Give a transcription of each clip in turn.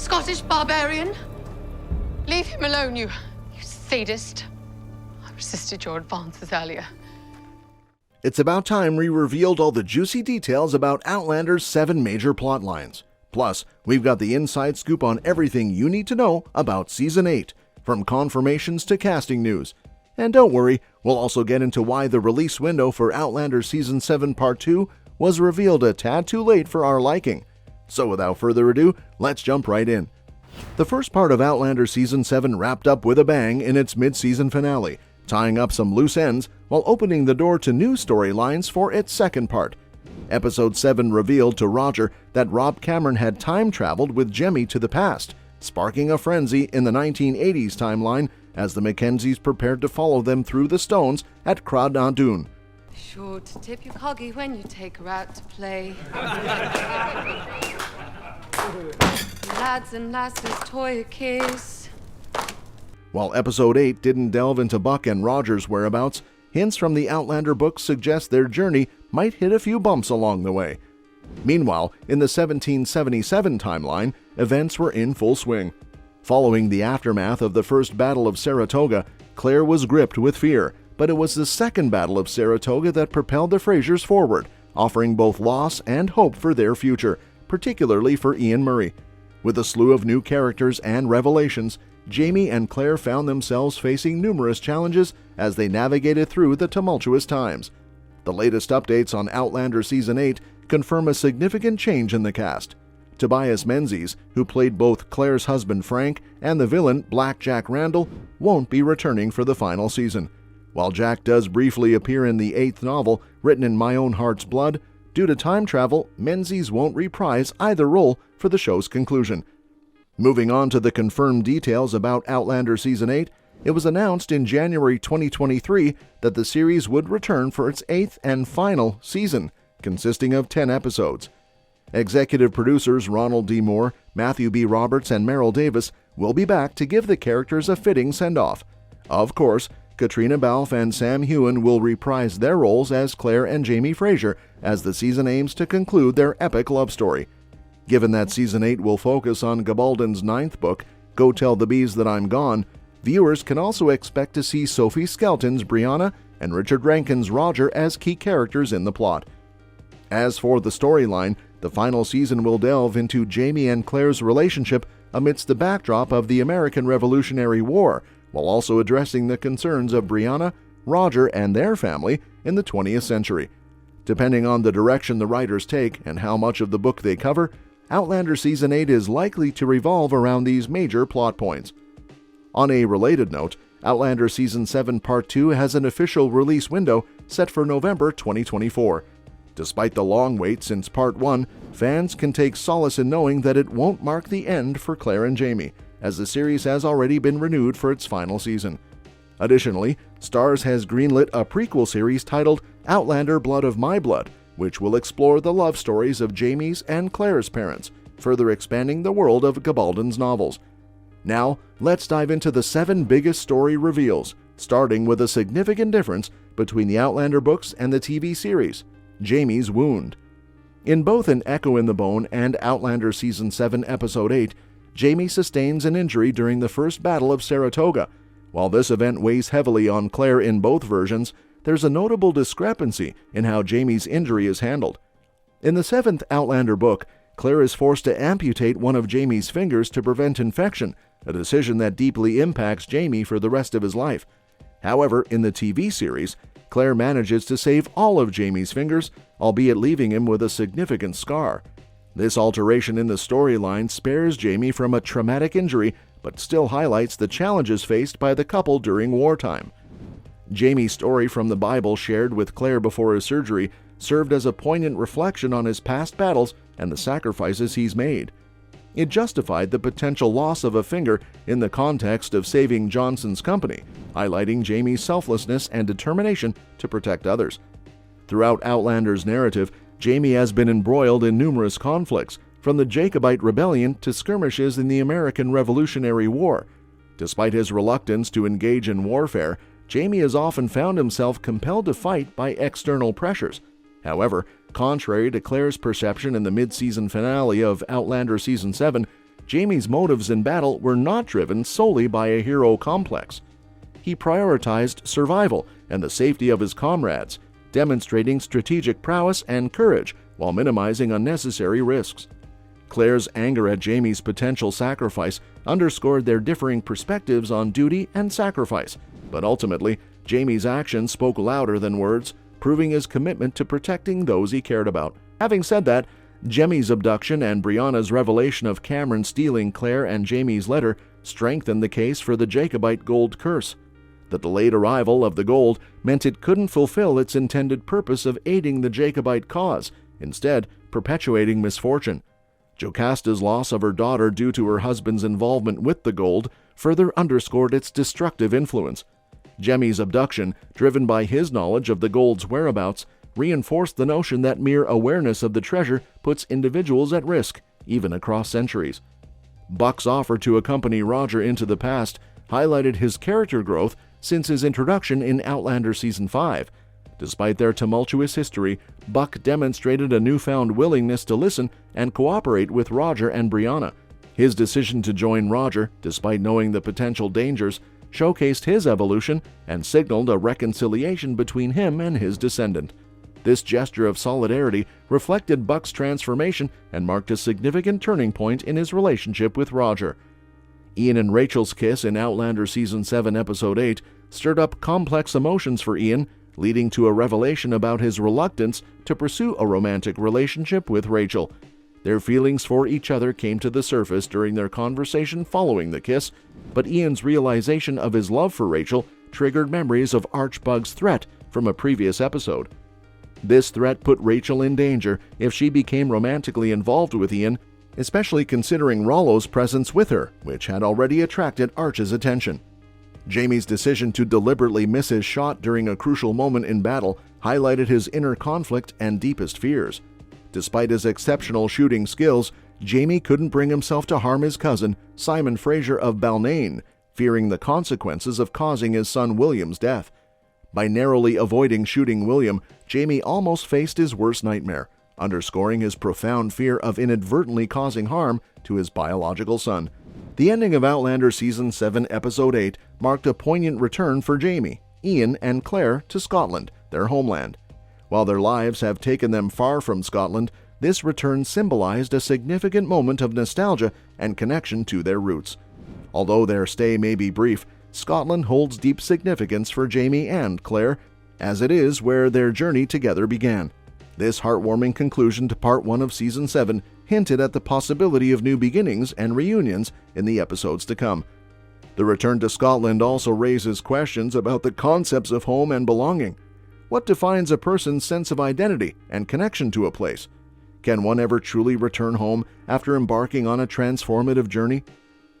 Scottish barbarian. Leave him alone, you sadist. I resisted your advances earlier. It's about time we revealed all the juicy details about Outlander's 7 major plot lines. Plus, we've got the inside scoop on everything you need to know about Season 8, from confirmations to casting news. And don't worry, we'll also get into why the release window for Outlander Season 7 Part 2 was revealed a tad too late for our liking. So without further ado, let's jump right in. The first part of Outlander Season 7 wrapped up with a bang in its mid-season finale, tying up some loose ends while opening the door to new storylines for its second part. Episode 7 revealed to Roger that Rob Cameron had time-traveled with Jamie to the past, sparking a frenzy in the 1980s timeline as the Mackenzies prepared to follow them through the stones at Craig na Dun. Sure to tip your coggy when you take her out to play. Lads and lasses, toy a kiss. While Episode 8 didn't delve into Buck and Roger's whereabouts, hints from the Outlander books suggest their journey might hit a few bumps along the way. Meanwhile, in the 1777 timeline, events were in full swing. Following the aftermath of the First Battle of Saratoga, Claire was gripped with fear, but it was the Second Battle of Saratoga that propelled the Frasers forward, offering both loss and hope for their future, particularly for Ian Murray. With a slew of new characters and revelations, Jamie and Claire found themselves facing numerous challenges as they navigated through the tumultuous times. The latest updates on Outlander Season 8 confirm a significant change in the cast. Tobias Menzies, who played both Claire's husband Frank and the villain Black Jack Randall, won't be returning for the final season. While Jack does briefly appear in the 8th novel, written in My Own Heart's Blood, due to time travel, Menzies won't reprise either role for the show's conclusion. Moving on to the confirmed details about Outlander Season 8, it was announced in January 2023 that the series would return for its 8th and final season, consisting of 10 episodes. Executive producers Ronald D. Moore, Matthew B. Roberts, and Meryl Davis will be back to give the characters a fitting send-off. Of course, Caitriona Balfe and Sam Heughan will reprise their roles as Claire and Jamie Fraser as the season aims to conclude their epic love story. Given that Season 8 will focus on Gabaldon's 9th book, Go Tell the Bees That I'm Gone, viewers can also expect to see Sophie Skelton's Brianna and Richard Rankin's Roger as key characters in the plot. As for the storyline, the final season will delve into Jamie and Claire's relationship amidst the backdrop of the American Revolutionary War, while also addressing the concerns of Brianna, Roger, and their family in the 20th century. Depending on the direction the writers take and how much of the book they cover, Outlander Season 8 is likely to revolve around these major plot points. On a related note, Outlander Season 7 Part 2 has an official release window set for November 2024. Despite the long wait since Part 1, fans can take solace in knowing that it won't mark the end for Claire and Jamie, as the series has already been renewed for its final season. Additionally, Starz has greenlit a prequel series titled Outlander Blood of My Blood, which will explore the love stories of Jamie's and Claire's parents, further expanding the world of Gabaldon's novels. Now, let's dive into the 7 biggest story reveals, starting with a significant difference between the Outlander books and the TV series, Jamie's wound. In both An Echo in the Bone and Outlander Season 7 Episode 8, Jamie sustains an injury during the First Battle of Saratoga. While this event weighs heavily on Claire in both versions, there's a notable discrepancy in how Jamie's injury is handled. In the 7th Outlander book, Claire is forced to amputate one of Jamie's fingers to prevent infection, a decision that deeply impacts Jamie for the rest of his life. However, in the TV series, Claire manages to save all of Jamie's fingers, albeit leaving him with a significant scar. This alteration in the storyline spares Jamie from a traumatic injury, but still highlights the challenges faced by the couple during wartime. Jamie's story from the Bible shared with Claire before his surgery served as a poignant reflection on his past battles and the sacrifices he's made. It justified the potential loss of a finger in the context of saving Johnson's company, highlighting Jamie's selflessness and determination to protect others. Throughout Outlander's narrative, Jamie has been embroiled in numerous conflicts, from the Jacobite Rebellion to skirmishes in the American Revolutionary War. Despite his reluctance to engage in warfare, Jamie has often found himself compelled to fight by external pressures. However, contrary to Claire's perception in the mid-season finale of Outlander Season 7, Jamie's motives in battle were not driven solely by a hero complex. He prioritized survival and the safety of his comrades, demonstrating strategic prowess and courage while minimizing unnecessary risks. Claire's anger at Jamie's potential sacrifice underscored their differing perspectives on duty and sacrifice, but ultimately, Jamie's actions spoke louder than words, proving his commitment to protecting those he cared about. Having said that, Jemmy's abduction and Brianna's revelation of Cameron stealing Claire and Jamie's letter strengthened the case for the Jacobite gold curse. The delayed arrival of the gold meant it couldn't fulfill its intended purpose of aiding the Jacobite cause, instead perpetuating misfortune. Jocasta's loss of her daughter due to her husband's involvement with the gold further underscored its destructive influence. Jemmy's abduction, driven by his knowledge of the gold's whereabouts, reinforced the notion that mere awareness of the treasure puts individuals at risk, even across centuries. Buck's offer to accompany Roger into the past highlighted his character growth since his introduction in Outlander Season 5. Despite their tumultuous history, Buck demonstrated a newfound willingness to listen and cooperate with Roger and Brianna. His decision to join Roger, despite knowing the potential dangers, showcased his evolution and signaled a reconciliation between him and his descendant. This gesture of solidarity reflected Buck's transformation and marked a significant turning point in his relationship with Roger. Ian and Rachel's kiss in Outlander Season 7, Episode 8 stirred up complex emotions for Ian, leading to a revelation about his reluctance to pursue a romantic relationship with Rachel. Their feelings for each other came to the surface during their conversation following the kiss, but Ian's realization of his love for Rachel triggered memories of Archbug's threat from a previous episode. This threat put Rachel in danger if she became romantically involved with Ian, especially considering Rollo's presence with her, which had already attracted Arch's attention. Jamie's decision to deliberately miss his shot during a crucial moment in battle highlighted his inner conflict and deepest fears. Despite his exceptional shooting skills, Jamie couldn't bring himself to harm his cousin, Simon Fraser of Balnain, fearing the consequences of causing his son William's death. By narrowly avoiding shooting William, Jamie almost faced his worst nightmare, underscoring his profound fear of inadvertently causing harm to his biological son. The ending of Outlander Season 7, Episode 8 marked a poignant return for Jamie, Ian, and Claire to Scotland, their homeland. While their lives have taken them far from Scotland, this return symbolized a significant moment of nostalgia and connection to their roots. Although their stay may be brief, Scotland holds deep significance for Jamie and Claire, as it is where their journey together began. This heartwarming conclusion to Part 1 of Season 7 hinted at the possibility of new beginnings and reunions in the episodes to come. The return to Scotland also raises questions about the concepts of home and belonging. What defines a person's sense of identity and connection to a place? Can one ever truly return home after embarking on a transformative journey?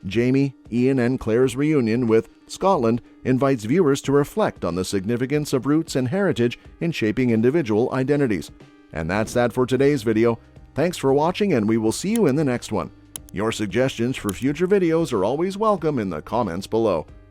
Jamie, Ian, and Claire's reunion with Scotland invites viewers to reflect on the significance of roots and heritage in shaping individual identities. And that's that for today's video. Thanks for watching, and we will see you in the next one. Your suggestions for future videos are always welcome in the comments below.